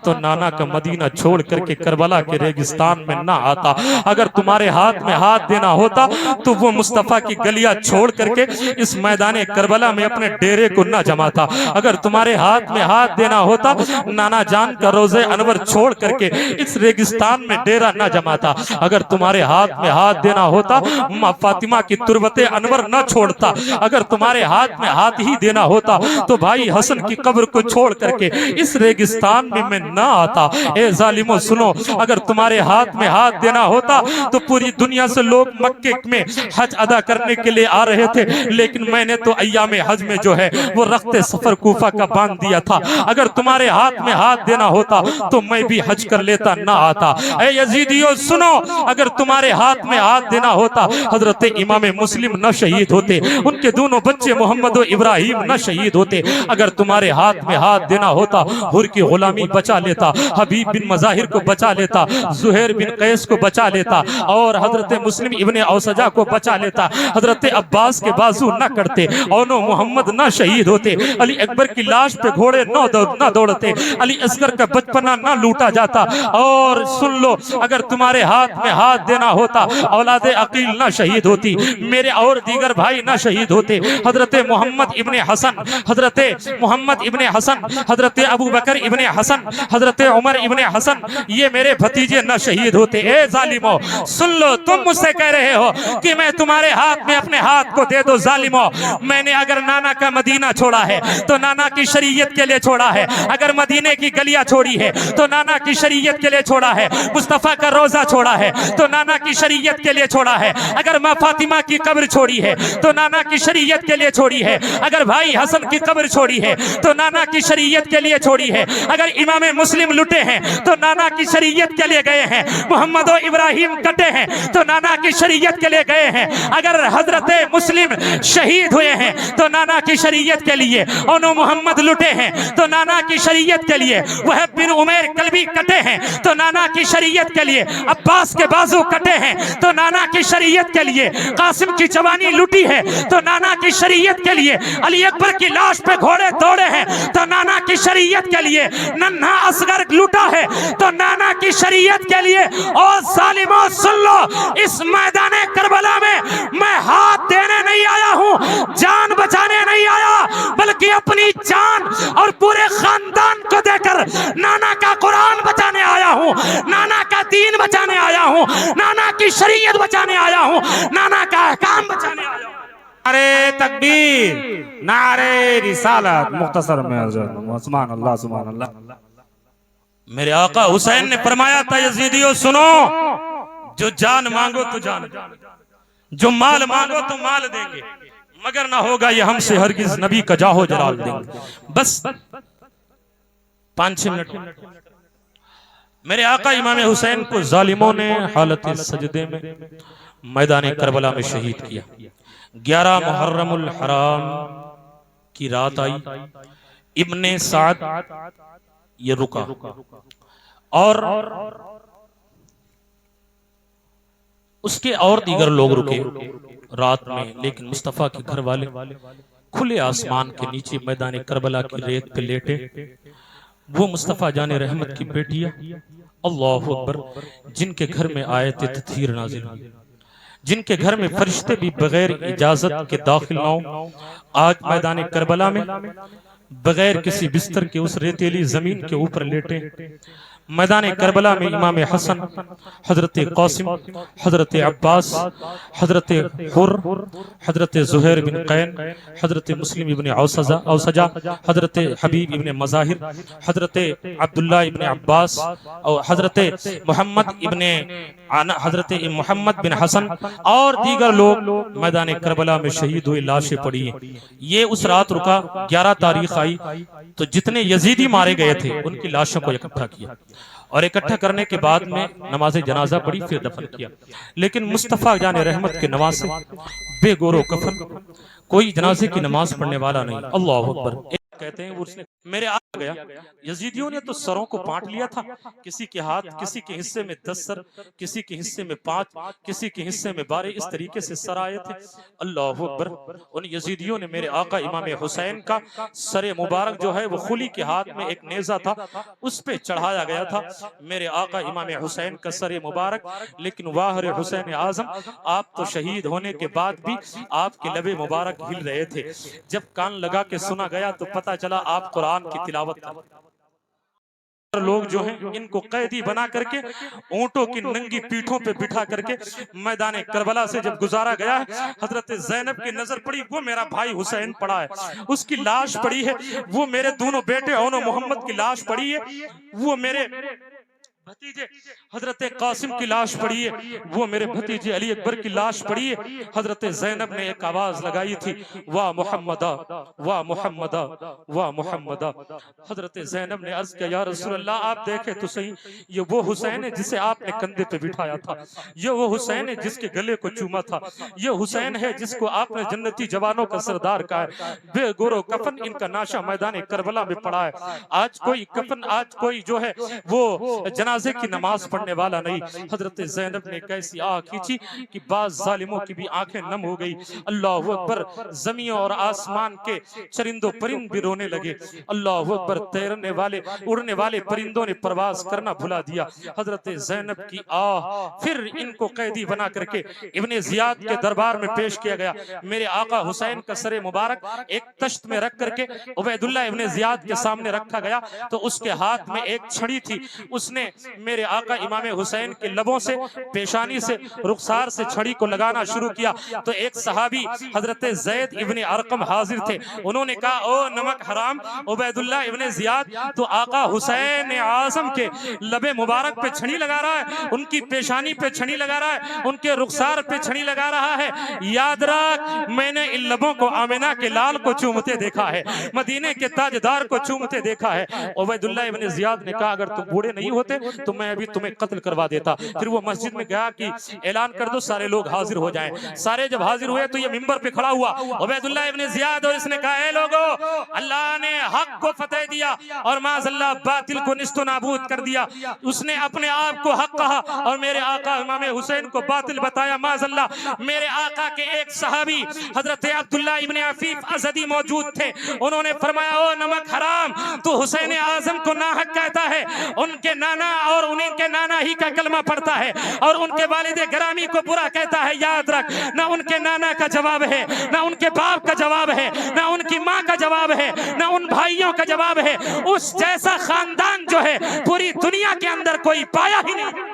तो नाना का मदीना छोड़ करके करबला के रेगिस्तान में ना आता। अगर तुम्हारे हाथ में हाथ देना होता तो वो मुस्तफ़ा की गलियां छोड़ करके इस मैदान करबला में अपने डेरे को ना जमाता। अगर तुम्हारे हाथ में हाथ देना होता नाना जान का रोज़े अनवर छोड़ करके इस रेगिस्तान में डेरा ना जमाता। अगर तुम्हारे हाथ में हाथ देना होता माँ फातिमा की तुरबते अनवर ना छोड़ता। अगर तुम्हारे हाथ में हाथ ही देना होता तो भाई हसन की कब्र को छोड़ करके इस रेगिस्तान में मैं ना आता। ए जालिमो सुनो, अगर तुम्हारे हाथ में हाथ देना होता तो पूरी दुनिया से लोग मक्के में हज अदा करने के लिए आ रहे थे, लेकिन मैंने तो अय्याम हज में जो है वो रख्ते सफर कूफा का बांध दिया था। अगर तुम्हारे हाथ में हाथ देना होता तो मैं भी हज कर लेता, ना आता। ए यजीदियों सुनो, अगर तुम्हारे हाथ में हाथ देना होता हजरत इमाम मुस्लिम न शहीद होते, उनके दोनों बच्चे मोहम्मद और इब्राहिम न शहीद होते। अगर तुम्हारे हाथ में हाथ देना होता हुर की गुलामी बचा लेता, हबीब बिन मजाहिर को बचा लेता, जुहैर बिन कैस को बचा लेता और हजरत मुस्लिम इब्ने औसजा को बचा लेता। हजरत अब्बास के बाजू न करते और मोहम्मद न शहीद होते। अली अकबर की लाश पे घोड़े न दौड़ते, अली असगर का बचपना न लूटा जाता। और सुन लो, अगर तुम्हारे हाथ में हाथ देना होता औलाद अकील न शहीद होती, मेरे और दीगर भाई न शहीद होते। हजरत मोहम्मद इब्ने हसन, हजरत मोहम्मद इब्ने हसन, हजरत अबू बकर इब्ने हसन, हजरत उमर इब्ने हसन, ये मेरे भतीजे न शहीद होते। ए जालिमो सुन लो, तुम मुझसे कह रहे हो कि मैं तुम्हारे हाथ में अपने हाथ को दे दो। जालिमो, मैंने अगर नाना का मदीना छोड़ा है तो नाना की शरीयत के लिए छोड़ा है, अगर मदीने की गलियां छोड़ी है तो नाना की शरीयत के लिए छोड़ा है, मुस्तफा का रोजा छोड़ा है तो नाना की शरीयत के लिए छोड़ा है, अगर माँ फातिमा की कब्र छोड़ी है तो नाना की शरीयत के लिए छोड़ी है, अगर भाई हसन की कब्र छोड़ी है तो नाना की शरीयत के लिए छोड़ी है, अगर इमाम मुस्लिम लुटे हैं तो नाना की शरीयत के लिए गए हैं, मोहम्मद और इब्राहिम कटे हैं तो नाना की शरीयत के लिए गए हैं, अगर हजरत मुस्लिम शहीद हुए हैं तो नाना की शरीयत के लिए, और मोहम्मद लुटे हैं तो नाना की शरीयत के लिए, वह बिन उमैर कल्बी कटे हैं तो नाना की शरीयत के लिए, अब्बास के बाजू कटे हैं तो नाना की शरीयत के लिए, कासिम की जवानी लुटी है तो नाना की शरीयत के लिए, अली अकबर की लाश पे घोड़े दौड़े हैं तो नाना की शरीयत के लिए, नन्हा असगर लूटा है तो नाना की शरीयत के लिए। और जालिमों सुन लो, इस मैदान करबला में मैं हाथ देने नहीं आया हूं, जान बचाने नहीं आया, बल्कि अपनी जान और पूरे खानदान को देकर नाना का कुरान बचाने आया हूं, नाना का दीन बचाने आया हूं, नाना की शरीयत बचाने आया हूं, नाना का अहकाम बचाने आया हूं। नारे तकबीर, नारे रिसालत। मुख्तसर में सुभान अल्लाह, सुभान अल्लाह। मेरे आका हुसैन ने फरमाया था, यजीदियों सुनो, जो जान मांगो तो जान, जो माल मांगो तो माल देंगे, मगर ना होगा ये हमसे हरगिज नबी का जाहो जलाल देंगे। बस 5-6 मिनट। मेरे आका इमाम हुसैन को जालिमों ने हालत सजदे में मैदान करबला में शहीद किया। 11 मुहर्रमुल हराम की रात आई, इब्ने साद ये रुका और उसके और दीगर लोग रुके रात में, लेकिन मुस्तफा के घर वाले खुले आसमान के नीचे मैदान करबला की रेत पे लेटे। वो मुस्तफा जाने रहमत की बेटियां, अल्लाहु अकबर, जिनके घर में आयत तत्हीर नाज़िल हुई, जिनके घर में फरिश्ते भी बगैर इजाजत के दाखिल ना हो, आज मैदान करबला में बगैर किसी बिस्तर के उस रेतीली जमीन के ऊपर लेटे। मैदान करबला में इमाम हसन, हजरत कासिम, हजरत अब्बास, हजरत हुर, हजरत जुहैर बिन कैन, हजरत मुस्लिम इब्ने औसजा, हजरत हबीब इब्ने मजाहिर, हजरत अब्दुल्ला इब्ने अब्बास और हजरत मोहम्मद बिन हसन और दीगर लोग मैदान करबला में शहीद हुए, लाशें पड़ी हैं। ये उस रात रुका। 11 तारीख आई तो जितने यजीदी मारे गए थे उनकी लाशों को इकट्ठा किया और इकट्ठा करने के बाद में नमाज जनाजा पढ़ी, फिर दफन किया। लेकिन मुस्तफा जाने रहमत के नवासे बेगोरो कफन, कोई जनाजे की नमाज पढ़ने वाला नहीं। अल्लाह अकबर। कहते हैं उसने मेरे आ गया, यजीदियों ने तो सरों को बांट लिया था, किसी के हाथ, किसी के हिस्से में 10 सर, किसी के हिस्से में 5, किसी के हिस्से में 12, इस तरीके से सर आए थे। अल्लाह अकबर। उन यजीदियों ने मेरे आका इमाम हुसैन का सरे मुबारक जो है वो खुली के हाथ में एक नेजा था, उस पे चढ़ाया गया था मेरे आका इमाम हुसैन का सरे मुबारक। लेकिन वाह रे हुसैन आजम, आप तो शहीद होने के बाद भी आपके लबे मुबारक हिल रहे थे। जब कान लगा के सुना गया तो पता चला आप कुरान की तिलावत कर। लोग जो हैं इनको कैदी बना करके ऊंटों की नंगी पीठों पे बिठा करके मैदान करबला से जब गुजारा गया है, हजरत ज़ैनब की नजर पड़ी, वो मेरा भाई हुसैन पड़ा है, उसकी लाश पड़ी है, वो मेरे दोनों बेटे और मोहम्मद की लाश पड़ी है, वो मेरे भतीजे हजरत कासिम की लाश पड़ी है, वो मेरे भतीजे अली अकबर की लाश पड़ी है। हजरत जैनब ने एक आवाज लगाई थी, वाह मोहम्मदा, वाह मोहम्मदा, वाह मोहम्मदा। हजरत जैनब ने अर्ज किया, या रसूल अल्लाह, आप देखे तो सही, ये वो हुसैन है जिसे आपने कंधे पे बिठाया था, ये वो हुसैन है जिसके गले को चूमा था, ये हुसैन है जिसको आपने जन्नती जवानों का सरदार कहा है। बेगोरो कफन इनका नाशा मैदान करबला में पड़ा है। आज कोई कफन, आज कोई जो है वो जनाजे की नमाज पढ़ने वाला नहीं। हजरत जैनब ने कैसी आँख खींची कि बाज जालिमों की भी आंखें नम हो गई। अल्लाह अकबर, जमीन और आसमान के चरिंदों परिंद भी रोने लगे। अल्लाह अकबर, तैरने वाले उड़ने वाले परिंदों ने प्रवास करना भुला दिया। हजरत जैनब की आह, फिर इनको कैदी बना करके इब्ने जियाद के दरबार में पेश किया गया। मेरे आका हुसैन का सरे मुबारक एक तश्त में रख करके उबैदुल्लाह इब्ने जियाद के सामने रखा गया, तो उसके हाथ में एक छड़ी थी। उसने मेरे आका इमाम हुसैन के लबों से, पेशानी से, रुखसार से छड़ी को लगाना शुरू किया। तो एक सहाबी हजरत जैद इब्ने अरकम हाजिर थे। उन्होंने कहा, ओ नमक हराम उबैदुल्लाह इब्ने जियाद, तो आका हुसैन आजम के लबे मुबारक पे छड़ी लगा रहा है, उनकी पेशानी पे छड़ी लगा रहा है, उनके रुखसार पे छड़ी लगा रहा है। याद रख, मैंने इन लबों को आमिना के लाल को चूमते देखा है, मदीने के ताजदार को चूमते देखा है। उबैदुल्लाह इब्ने जियाद ने कहा, अगर तुम बूढ़े नहीं होते तो मैं अभी तुम्हें कत्ल करवा देता। फिर वो मस्जिद में गया कि ऐलान कर दो सारे लोग हाजिर हो जाएं। सारे जब हाजिर हुए तो ये मिंबर पे खड़ा हुआ उबैदुल्लाह इब्ने जियाद, और इसने कहा, ए लोगो, अल्लाह ने हक को फतेह दिया और माज़अल्लाह बातिल को निस्तो नाबूद कर दिया। उसने अपने आप को हक कहा और मेरे आका इमाम हुसैन को बातिल बताया। माज़अल्लाह, मेरे आका के एक सहाबी हजरत अब्दुल्लाह इब्ने अफीफ असदी मौजूद थे। उन्होंने फरमाया, ओ नमक हराम, तू हुसैन आजम को नाहक कहता है, उनके नाना और उनके नाना ही का कलमा पढ़ता है और उनके वालिदे गरामी को बुरा कहता है। याद रख, ना उनके नाना का जवाब है, ना उनके बाप का जवाब है, ना उनकी माँ का जवाब है, ना उन भाइयों का जवाब है। उस जैसा खानदान जो है पूरी दुनिया के अंदर कोई पाया ही नहीं।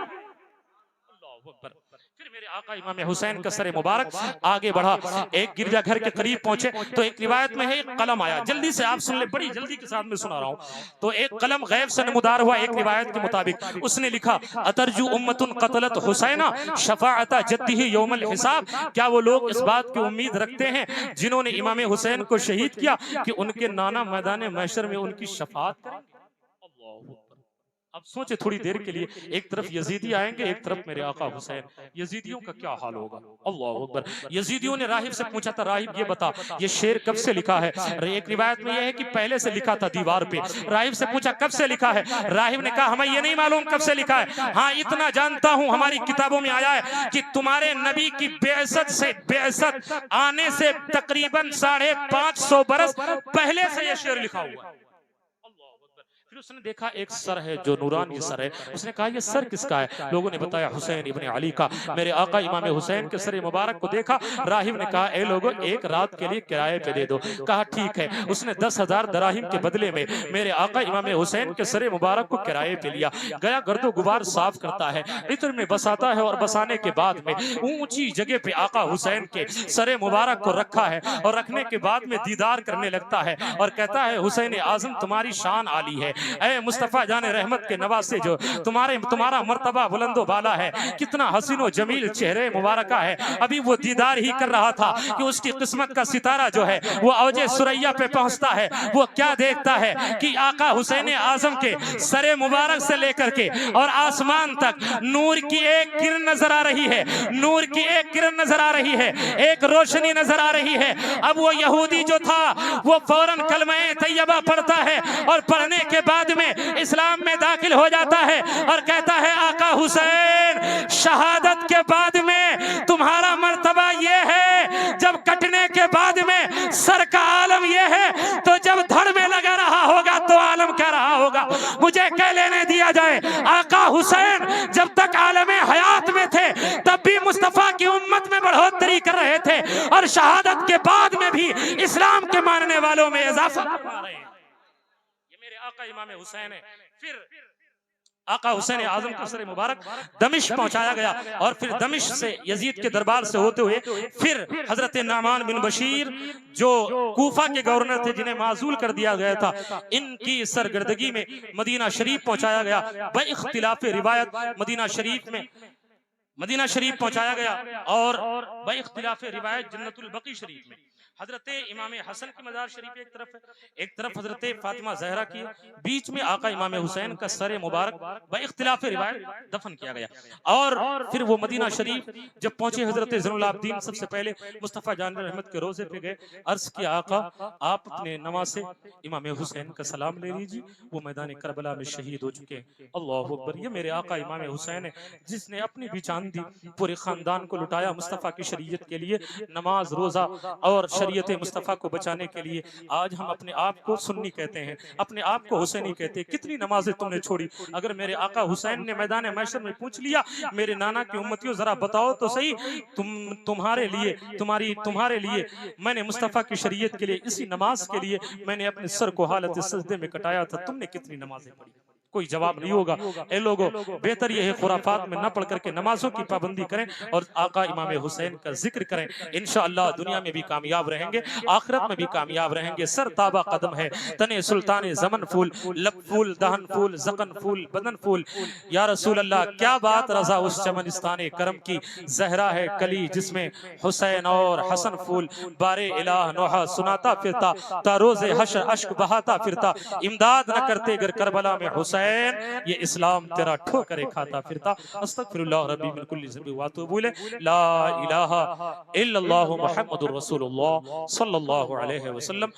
फिर मेरे आका इमाम हुसैन का सरे मुबारक आगे बढ़ा, एक गिरजाघर के करीब पहुंचे तो एक रिवायत में है, एक कलम आया। जल्दी से आप सुन ले, बड़ी जल्दी के साथ में सुना रहा हूं। तो एक कलम गैब से नमुदार हुआ। एक रिवायत के मुताबिक उसने लिखा, अतरजू उम्मतुन कतलत हुसैना शफाअता जद्दिही यौमल हिसाब। क्या वो लोग इस बात की उम्मीद रखते हैं जिन्होंने इमाम हुसैन को शहीद किया कि उनके नाना मैदान महशर में उनकी शफाअत करेंगे? अब सोचे थोड़ी देर के लिए, एक तरफ यजीदी आएंगे, एक तरफ मेरे आका हुसैन। यजीदियों का क्या हाल होगा? अल्लाह अकबर। यजीदियों ने राहिब से पूछा था, राहिब ये बता, ये शेर कब से लिखा है? एक रिवायत में यह है कि पहले से लिखा था दीवार पे। राहिब से पूछा कब से लिखा है? राहिब ने कहा, हमें ये नहीं मालूम कब से लिखा है, हाँ इतना जानता हूं हमारी किताबों में आया है कि तुम्हारे नबी की बेअसत आने से तकरीबन 550 बरस पहले से यह शेर लिखा हुआ है। फिर उसने देखा एक सर है जो नूरानी सर है। उसने कहा, ये सर किसका है? लोगों ने बताया, हुसैन इब्ने अली का। मेरे आका इमाम हुसैन के सर मुबारक को देखा। राहिब ने कहा, ए लोगों, एक रात के लिए किराए पे दे दो। कहा ठीक है। उसने 10,000 दराहिम के बदले में मेरे आका इमाम हुसैन के सर मुबारक को किराए पे लिया। गया, गर्दो गुबार साफ करता है, इत्र में बसाता है, और बसाने के बाद में ऊंची जगह पे आका हुसैन के सर मुबारक को रखा है, और रखने के बाद में दीदार करने लगता है और कहता है, हुसैन आजम तुम्हारी शान आली है, ऐ मुस्तफा जाने रहमत के नवासे, जो तुम्हारा मर्तबा बुलंदो बाला है, कितना हसीनो जमील चेहरे मुबारक है। अभी वो दीदार ही कर रहा था कि उसकी किस्मत का सितारा जो है वो औजे सुरैया पे पहुंचता है। वो क्या देखता है कि आका हुसैन आजम के सरे मुबारक से लेकर के और आसमान तक नूर की एक किरण नजर आ रही है, नूर की एक किरण नजर आ रही है, एक रोशनी नजर आ रही है। अब वो यहूदी जो था वो फौरन कलमा तैयबा पढ़ता है और पढ़ने के बाद में इस्लाम में दाखिल हो जाता है और कहता है, आका हुसैन, शहादत के बाद में तुम्हारा मर्तबा ये है, जब कटने के बाद में सर का आलम ये है, तो जब धड़ में लगा रहा होगा तो आलम क्या रहा होगा, मुझे कह लेने दिया जाए। आका हुसैन जब तक आलमे हयात में थे तब भी मुस्तफा की उम्मत में बढ़ोतरी कर रहे थे, और शहादत के बाद में भी इस्लाम के मानने वालों में इजाफा कर रहे हैं। आका इमाम हुसैन है। फिर आका हुसैन आजम का सर मुबारक दमिश्क पहुंचाया गया और फिर दमिश्क से यजीद के दरबार से होते हुए फिर हजरत नामान बिन बशीर जो कूफा के गवर्नर थे जिन्हें माजूल कर दिया गया था, इनकी सरगर्दगी में मदीना शरीफ पहुंचाया गया। बइख्तिलाफ रिवायत मदीना शरीफ पहुंचाया गया और बइख्तिलाफ रिवायत जन्नतुल बकी शरीफ में हजरत इमाम हसन की मजार शरीफ एक तरफ हजरत फातिमा जहरा की, बीच में आका इमाम हुसैन का सर मुबारक बइख्तिलाफ रिवायत दफन किया गया। और फिर वो मदीना शरीफ जब पहुंचे हजरत ज़ैनुल आबिदीन सबसे पहले मुस्तफ़ा जान रहमत के रोजे पे गए, अर्ज किया आका आप अपने नमाज से इमाम हुसैन का सलाम ले लीजिए, वो मैदान करबला में शहीद हो चुके हैं। अल्लाहु अकबर। ये मेरे आका इमाम हुसैन है जिसने अपनी भी जान दी, पूरे खानदान को लुटाया मुस्तफ़ा की शरीयत के लिए, नमाज रोजा और शरीयत मुस्तफ़ा को बचाने के लिए। आज हम अपने आप को सुन्नी कहते हैं, अपने आप को हुसैनी कहते हैं। कितनी नमाजें तुमने छोड़ी? अगर मेरे आका हुसैन ने मैदान महशर में पूछ लिया, मेरे नाना की उम्मतियों जरा बताओ तो सही, तुम्हारे लिए मैंने मुस्तफ़ा की शरीयत के लिए, इसी नमाज के लिए मैंने अपने सर को हालत सजदे में कटाया था, तुमने कितनी नमाजें पढ़ी? कोई जवाब नहीं होगा। ए लोगों, बेहतर यह है खुराफात में न पढ़ करके नमाजों की पाबंदी करें और आका इमाम हुसैन का जिक्र करें। इंशाअल्लाह दुनिया में भी कामयाब रहेंगे, आखिरत में भी कामयाब रहेंगे। सर ताबा कदम है, तने सुल्तान ज़मन फूल, लब फूल, दहन फूल, ज़कन फूल, बदन फूल। या रसूल अल्लाह, क्या बात रजा उस चमनिस्तान करम की, जहरा है कली जिसमें हुसैन और हसन फूल। बारे इलाह नोहा सुनाता फिरता, तारोज़े हश्र अश्क बहाता फिरता, इमदाद न करते गर करबला में हुसैन, ये इस्लाम तेरा ठोकरे खाता फिरता। अस्तगफिरुल्लाह रब्बी मिन कुल्ली ज़ंबि व अतूबु इलैह। ला इलाहा इल्लल्लाहु मुहम्मदुर रसूलुल्लाह सल्लल्लाहु अलैहि वसल्लम।